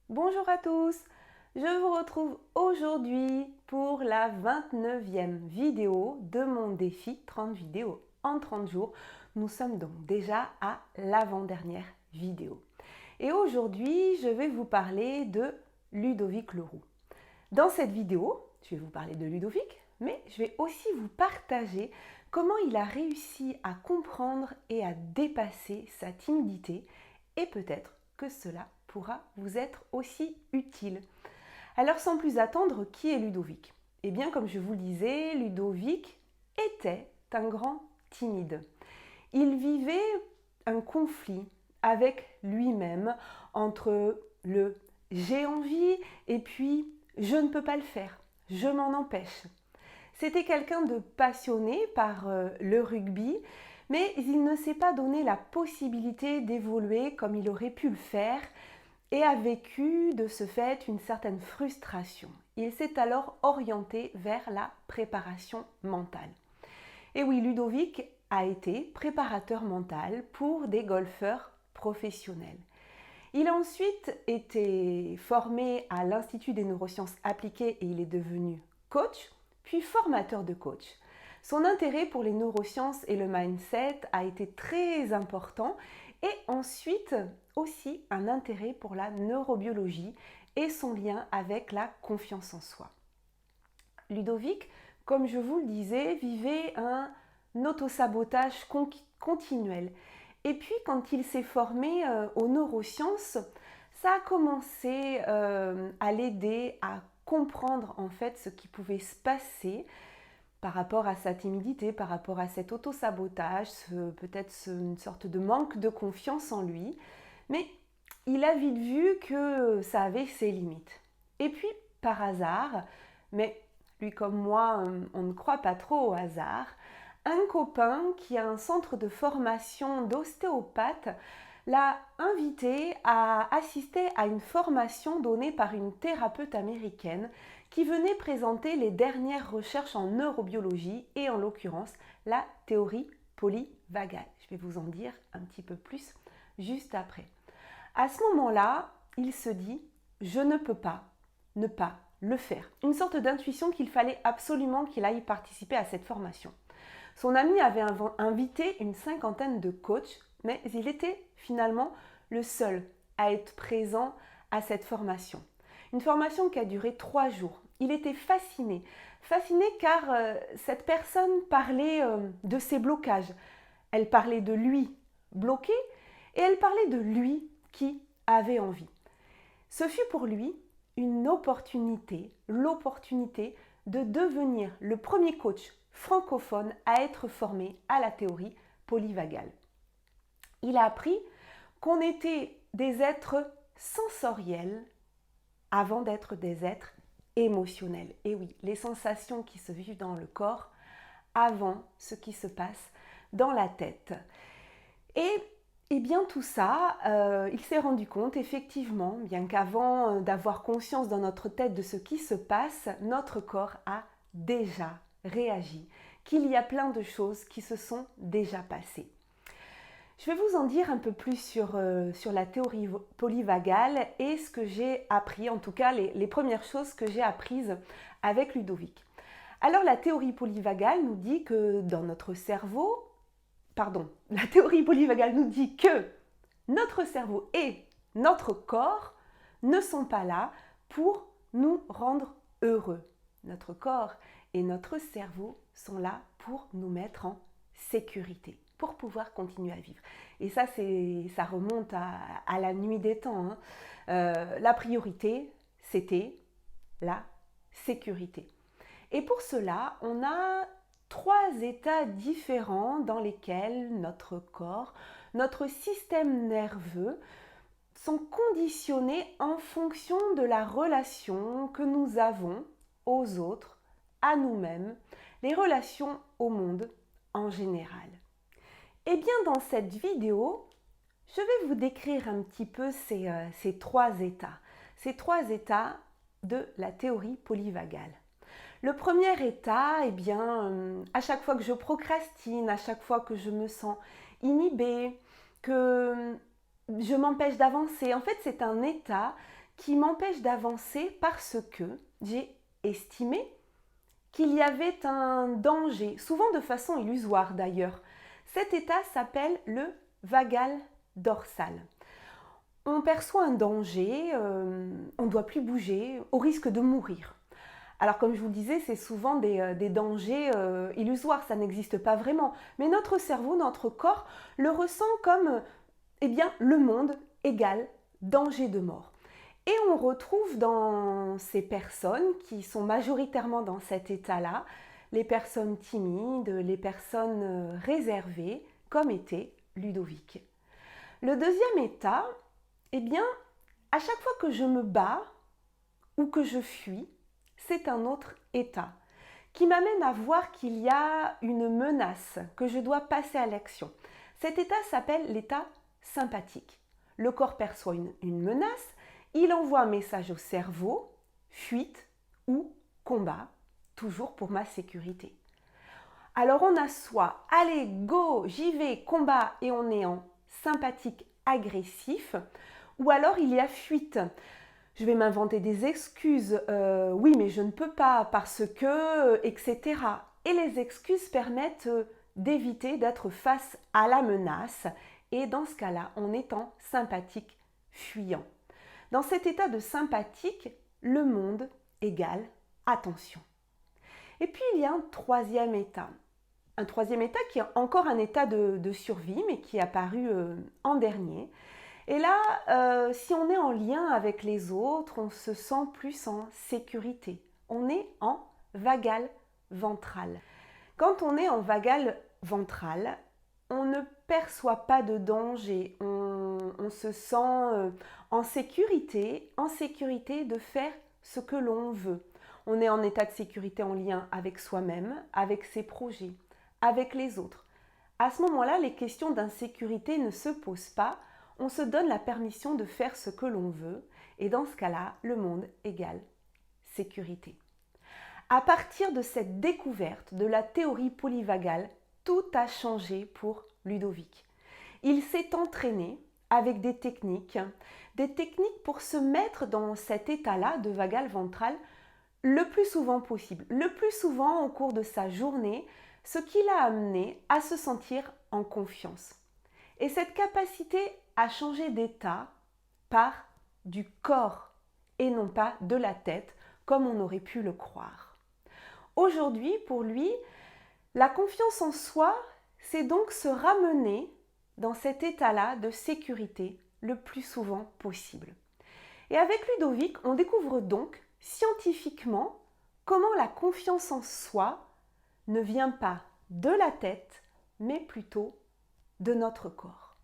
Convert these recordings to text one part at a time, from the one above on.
Bonjour à tous, je vous retrouve aujourd'hui pour la 29e vidéo de mon défi 30 vidéos en 30 jours. Nous sommes donc déjà à l'avant-dernière vidéo. Et aujourd'hui, je vais vous parler de Ludovic Leroux. Dans cette vidéo, je vais vous parler de Ludovic, mais je vais aussi vous partager comment il a réussi à comprendre et à dépasser sa timidité et peut-être que cela pourra vous être aussi utile. Alors sans plus attendre, qui est Ludovic? Eh bien comme je vous le disais, Ludovic était un grand timide. Il vivait un conflit avec lui-même entre le j'ai envie et puis je ne peux pas le faire, je m'en empêche. C'était quelqu'un de passionné par le rugby, mais il ne s'est pas donné la possibilité d'évoluer comme il aurait pu le faire et a vécu de ce fait une certaine frustration. Il s'est alors orienté vers la préparation mentale. Et oui, Ludovic a été préparateur mental pour des golfeurs professionnels. Il a ensuite été formé à l'Institut des neurosciences appliquées et il est devenu coach, puis formateur de coach. Son intérêt pour les neurosciences et le mindset a été très important et ensuite aussi un intérêt pour la neurobiologie et son lien avec la confiance en soi. Ludovic, comme je vous le disais, vivait un autosabotage continuel. Et puis quand il s'est formé aux neurosciences, ça a commencé à l'aider à comprendre en fait ce qui pouvait se passer par rapport à sa timidité, par rapport à cet autosabotage, peut-être une sorte de manque de confiance en lui. Mais il a vite vu que ça avait ses limites. Et puis, par hasard, mais lui comme moi, on ne croit pas trop au hasard, un copain qui a un centre de formation d'ostéopathe l'a invité à assister à une formation donnée par une thérapeute américaine qui venait présenter les dernières recherches en neurobiologie et en l'occurrence la théorie polyvagale. Je vais vous en dire un petit peu plus juste après. À ce moment-là, il se dit « je ne peux pas ne pas le faire ». Une sorte d'intuition qu'il fallait absolument qu'il aille participer à cette formation. Son ami avait invité une cinquantaine de coachs, mais il était finalement le seul à être présent à cette formation. Une formation qui a duré 3 jours. Il était fasciné car cette personne parlait de ses blocages. Elle parlait de lui bloqué et elle parlait de lui qui avait envie. Ce fut pour lui une opportunité, l'opportunité de devenir le premier coach francophone à être formé à la théorie polyvagale. Il a appris qu'on était des êtres sensoriels avant d'être des êtres émotionnels. Et oui, les sensations qui se vivent dans le corps avant ce qui se passe dans la tête. Et bien tout ça, il s'est rendu compte effectivement, bien qu'avant d'avoir conscience dans notre tête de ce qui se passe, notre corps a déjà réagi, qu'il y a plein de choses qui se sont déjà passées. Je vais vous en dire un peu plus sur la théorie polyvagale et ce que j'ai appris, en tout cas les premières choses que j'ai apprises avec Ludovic. Alors la théorie polyvagale nous dit que dans notre cerveau, la théorie polyvagale nous dit que notre cerveau et notre corps ne sont pas là pour nous rendre heureux. Notre corps et notre cerveau sont là pour nous mettre en sécurité, pour pouvoir continuer à vivre. Et ça remonte à la nuit des temps. La priorité, c'était la sécurité. Et pour cela, on a 3 états différents dans lesquels notre corps, notre système nerveux sont conditionnés en fonction de la relation que nous avons aux autres, à nous-mêmes, les relations au monde en général. Et bien dans cette vidéo, je vais vous décrire un petit peu ces 3 états. Ces 3 états de la théorie polyvagale. Le premier état, eh bien, à chaque fois que je procrastine, à chaque fois que je me sens inhibée, que je m'empêche d'avancer, en fait, c'est un état qui m'empêche d'avancer parce que j'ai estimé qu'il y avait un danger, souvent de façon illusoire d'ailleurs. Cet état s'appelle le vagal dorsal. On perçoit un danger, on ne doit plus bouger, au risque de mourir. Alors comme je vous le disais, c'est souvent des dangers illusoires, ça n'existe pas vraiment. Mais notre cerveau, notre corps le ressent comme le monde égale danger de mort. Et on retrouve dans ces personnes qui sont majoritairement dans cet état-là, les personnes timides, les personnes réservées, comme était Ludovic. Le deuxième état, à chaque fois que je me bats ou que je fuis, c'est un autre état qui m'amène à voir qu'il y a une menace, que je dois passer à l'action. Cet état s'appelle l'état sympathique. Le corps perçoit une menace, il envoie un message au cerveau, fuite ou combat, toujours pour ma sécurité. Alors on a soit allez, go, j'y vais, combat et on est en sympathique agressif, ou alors il y a fuite. Je vais m'inventer des excuses, oui mais je ne peux pas parce que, etc. Et les excuses permettent d'éviter d'être face à la menace et dans ce cas-là, on est en sympathique fuyant. Dans cet état de sympathique, le monde égale attention. Et puis il y a un troisième état. Un troisième état qui est encore un état de survie, mais qui est apparu en dernier. Et là, si on est en lien avec les autres, on se sent plus en sécurité. On est en vagal ventral. Quand on est en vagal ventral, on ne perçoit pas de danger. On se sent en sécurité de faire ce que l'on veut. On est en état de sécurité en lien avec soi-même, avec ses projets, avec les autres. À ce moment-là, les questions d'insécurité ne se posent pas. On se donne la permission de faire ce que l'on veut et dans ce cas-là, le monde égale sécurité. À partir de cette découverte de la théorie polyvagale, tout a changé pour Ludovic. Il s'est entraîné avec des techniques pour se mettre dans cet état-là de vagal ventral le plus souvent possible, le plus souvent au cours de sa journée, ce qui l'a amené à se sentir en confiance. Et cette capacité à changer d'état part du corps et non pas de la tête, comme on aurait pu le croire. Aujourd'hui, pour lui, la confiance en soi, c'est donc se ramener dans cet état-là de sécurité le plus souvent possible. Et avec Ludovic, on découvre donc scientifiquement comment la confiance en soi ne vient pas de la tête, mais plutôt de notre corps.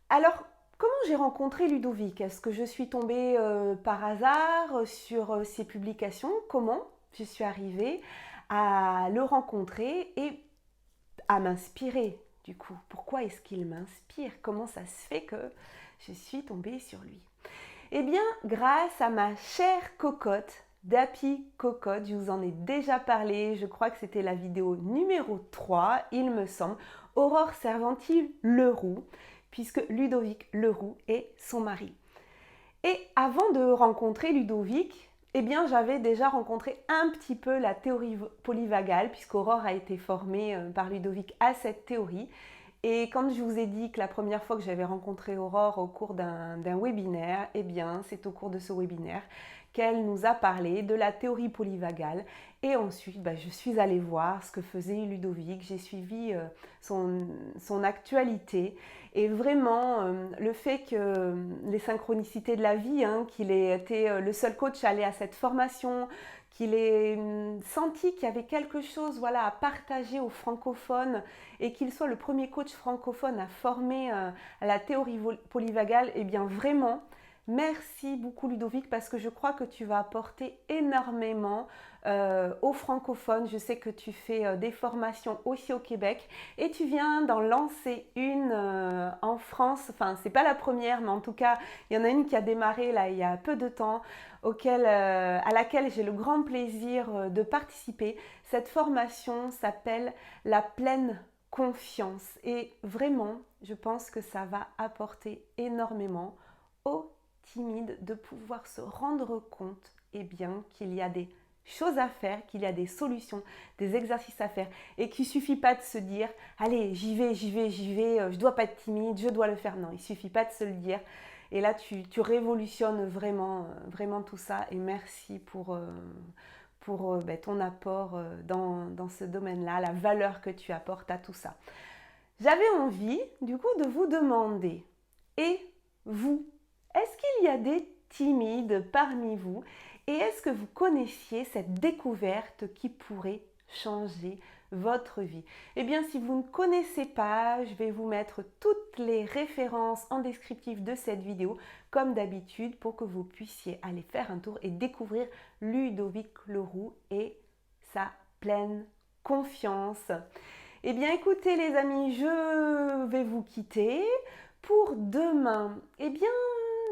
Alors, comment j'ai rencontré Ludovic? Est-ce que je suis tombée par hasard sur ses publications? Comment je suis arrivée à le rencontrer et à m'inspirer du coup? Pourquoi est-ce qu'il m'inspire? Comment ça se fait que je suis tombée sur lui? Eh bien, grâce à ma chère cocotte, Dappy Cocotte, je vous en ai déjà parlé, je crois que c'était la vidéo numéro 3, il me semble, Aurore Servanti-Leroux, puisque Ludovic Leroux est son mari. Et avant de rencontrer Ludovic, j'avais déjà rencontré un petit peu la théorie polyvagale, puisqu'Aurore a été formée par Ludovic à cette théorie. Et quand je vous ai dit que la première fois que j'avais rencontré Aurore au cours d'un webinaire, c'est au cours de ce webinaire qu'elle nous a parlé de la théorie polyvagale. Et ensuite, je suis allée voir ce que faisait Ludovic, j'ai suivi son actualité. Et vraiment, le fait que les synchronicités de la vie, qu'il ait été le seul coach à aller à cette formation, qu'il ait senti qu'il y avait quelque chose à partager aux francophones et qu'il soit le premier coach francophone à former à la théorie polyvagale, vraiment, merci beaucoup Ludovic parce que je crois que tu vas apporter énormément aux francophones. Je sais que tu fais des formations aussi au Québec et tu viens d'en lancer une en France. Enfin, c'est pas la première, mais en tout cas, il y en a une qui a démarré là il y a peu de temps, à laquelle j'ai le grand plaisir de participer. Cette formation s'appelle la pleine confiance et vraiment, je pense que ça va apporter énormément aux timide, de pouvoir se rendre compte bien, qu'il y a des choses à faire, qu'il y a des solutions, des exercices à faire et qu'il ne suffit pas de se dire « Allez, j'y vais, je ne dois pas être timide, je dois le faire ». Non, il ne suffit pas de se le dire. Et là, tu révolutionnes vraiment, vraiment tout ça. Et merci pour ton apport dans ce domaine-là, la valeur que tu apportes à tout ça. J'avais envie, du coup, de vous demander, et vous, est-ce qu'il y a des timides parmi vous? Et est-ce que vous connaissiez cette découverte qui pourrait changer votre vie? Eh bien, si vous ne connaissez pas, je vais vous mettre toutes les références en descriptif de cette vidéo, comme d'habitude, pour que vous puissiez aller faire un tour et découvrir Ludovic Leroux et sa pleine confiance. Eh bien, écoutez les amis, je vais vous quitter pour demain. Eh bien,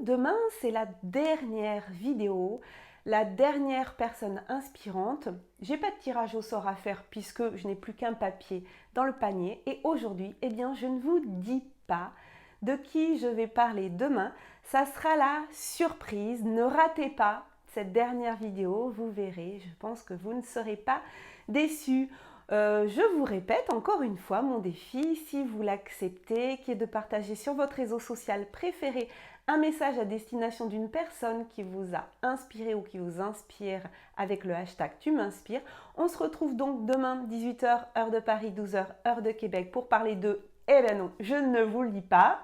demain, c'est la dernière vidéo, la dernière personne inspirante. J'ai pas de tirage au sort à faire puisque je n'ai plus qu'un papier dans le panier. Et aujourd'hui, eh bien, je ne vous dis pas de qui je vais parler demain. Ça sera la surprise. Ne ratez pas cette dernière vidéo. Vous verrez, je pense que vous ne serez pas déçus. Je vous répète encore une fois mon défi, si vous l'acceptez, qui est de partager sur votre réseau social préféré un message à destination d'une personne qui vous a inspiré ou qui vous inspire avec le hashtag Tu m'inspires. On se retrouve donc demain 18h heure de Paris, 12h heure de Québec pour parler de eh ben non, je ne vous le dis pas.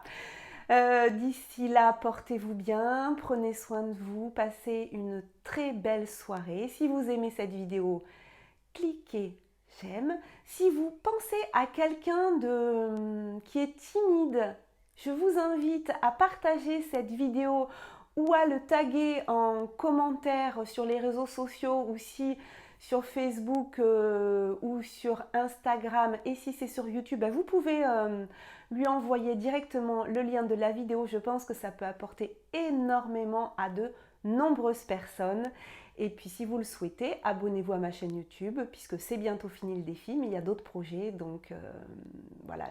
D'ici là, portez-vous bien, prenez soin de vous, passez une très belle soirée. Si vous aimez cette vidéo, cliquez j'aime. Si vous pensez à quelqu'un qui est timide, je vous invite à partager cette vidéo ou à le taguer en commentaire sur les réseaux sociaux ou si sur Facebook ou sur Instagram. Et si c'est sur YouTube, vous pouvez lui envoyer directement le lien de la vidéo. Je pense que ça peut apporter énormément à de nombreuses personnes. Et puis si vous le souhaitez, abonnez-vous à ma chaîne YouTube puisque c'est bientôt fini le défi, mais il y a d'autres projets, donc voilà,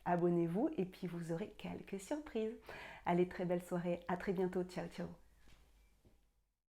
abonnez-vous et puis vous aurez quelques surprises. Allez, très belle soirée, à très bientôt, ciao ciao.